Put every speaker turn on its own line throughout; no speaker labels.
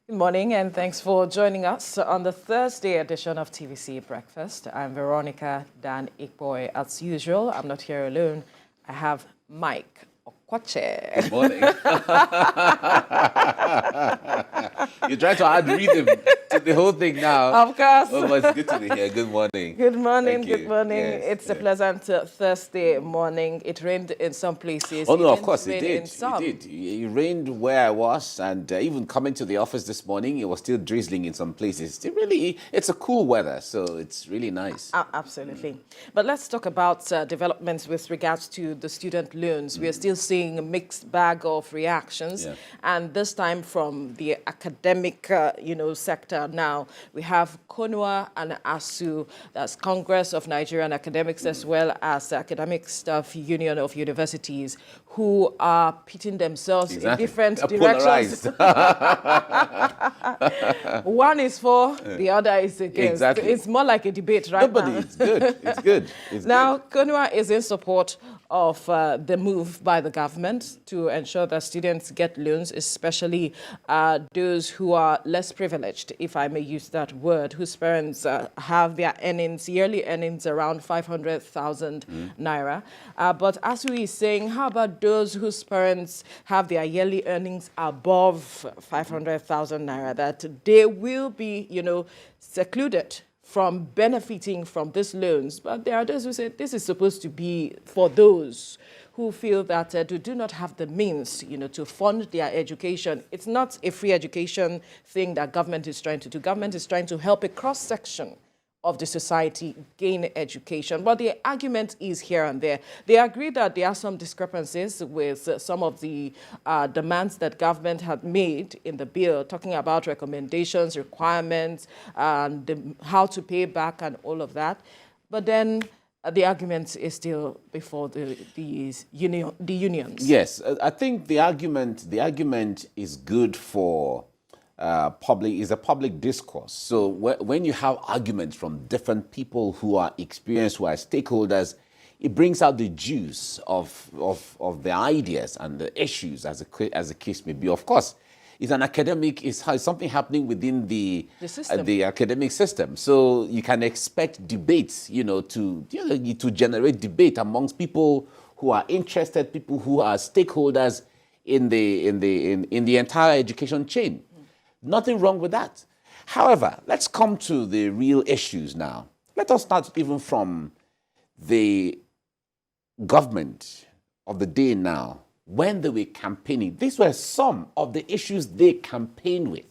Good morning and thanks for joining us on the Thursday edition of TVC Breakfast. I'm Veronica Dan Ikboy. As usual, I'm not here alone. I have Mike Okwache.
Good morning. You're trying to add rhythm to the whole thing now.
Of course.
Oh, but it's good to be here. Good morning.
Good morning,
Thank you.
good morning.
Yes,
It's a pleasant Thursday morning. It rained in some places.
Oh, no, of
didn't
course it
rain
did.
in some.
It did. It rained where I was, and even coming to the office this morning, it was still drizzling in some places. It's a cool weather, so it's really nice.
Absolutely. But let's talk about developments with regards to the student loans. We are still seeing a mixed bag of reactions, and this time from the academic, sector. Now we have KONUA and ASU, that's Congress of Nigerian Academics, as well as the Academic Staff Union of Universities, who are pitting themselves in different directions. One is for, the other is against.
Exactly.
It's more like a debate right now.
It's good. It's good. It's
now,
good.
KONUA is in support of the move by the government to ensure that students get loans, especially those who are less privileged, if I may use that word, whose parents have their earnings, yearly earnings around 500,000 naira. But as we is saying, how about those whose parents have their yearly earnings above 500,000 naira, that they will be, secluded from benefiting from these loans? But there are those who say this is supposed to be for those who feel that they do not have the means, to fund their education. It's not a free education thing that government is trying to do. Government is trying to help a cross-section of the society gain education. But the argument is here and there. They agree that there are some discrepancies with some of the demands that government had made in the bill, talking about recommendations, requirements, and how to pay back and all of that. But then the argument is still before the unions.
Yes, I think the argument is good for a public discourse. So when you have arguments from different people who are experienced, who are stakeholders, it brings out the juice of the ideas and the issues as the case may be. Of course, it's something happening within the academic system. So you can expect debates, to generate debate amongst people who are interested, people who are stakeholders in the entire education chain. Nothing wrong with that. However, let's come to the real issues now. Let us start even from the government of the day now. When they were campaigning, these were some of the issues they campaigned with.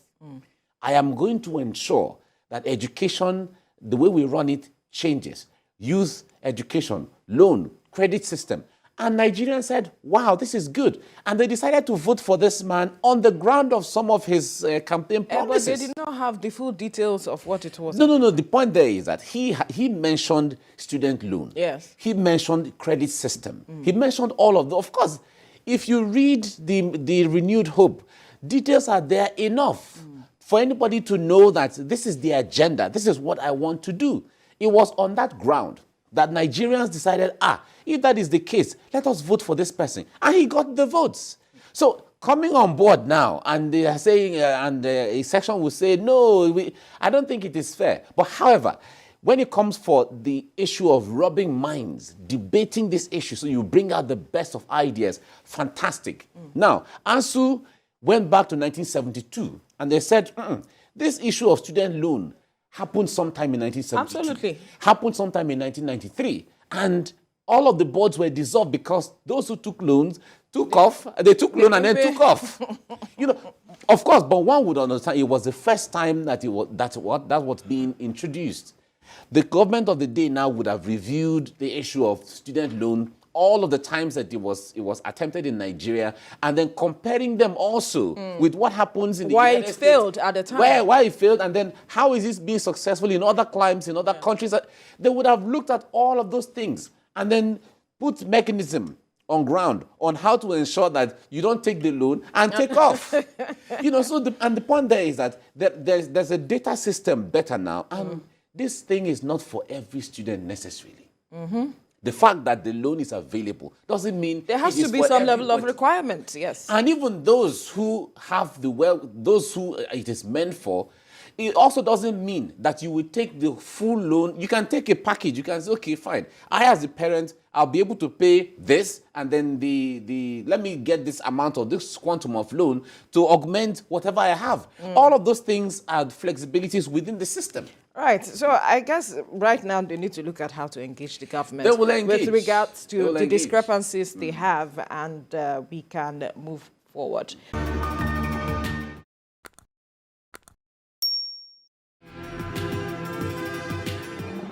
I am going to ensure that education, the way we run it, changes. Youth education, loan, credit system. And Nigerians said, wow, this is good. And they decided to vote for this man on the ground of some of his campaign promises.
But they did not have the full details of what it was.
No. The point there is that he mentioned student loan.
Yes.
He mentioned credit system. He mentioned all of them. Of course, if you read the renewed hope, details are there enough for anybody to know that this is the agenda. This is what I want to do. It was on that ground that Nigerians decided, if that is the case, let us vote for this person. And he got the votes. So coming on board now, and they are saying, a section will say, no, I don't think it is fair. But however, when it comes for the issue of rubbing minds, debating this issue, so you bring out the best of ideas, fantastic. Now, ASU went back to 1972, and they said, this issue of student loan happened sometime in 1972.
Absolutely.
Happened sometime in 1993. And all of the boards were dissolved because those who took loans took off. They took loan and then took off. Of course, but one would understand it was the first time that that was being introduced. The government of the day now would have reviewed the issue of student loan, all of the times that it was attempted in Nigeria, and then comparing them also with what happens in the United States.
Why it failed at the time.
Why it failed, and then how is this being successful in other climes, in other countries. They would have looked at all of those things and then put mechanism on ground on how to ensure that you don't take the loan and take off. So the point there is that there's a data system better now, and this thing is not for every student necessarily. The fact that the loan is available doesn't mean
There has
it
to
is
be
for
some level of
everybody.
requirement, yes.
And even those who have the wealth, those who it is meant for, it also doesn't mean that you will take the full loan. You can take a package. You can say, okay, fine. I, as a parent, I'll be able to pay this, and then let me get this amount or this quantum of loan to augment whatever I have. All of those things are flexibilities within the system.
Right. So I guess right now they need to look at how to engage the government
They will engage.
with regards
They
to
will
the
engage.
discrepancies they have, and we can move forward.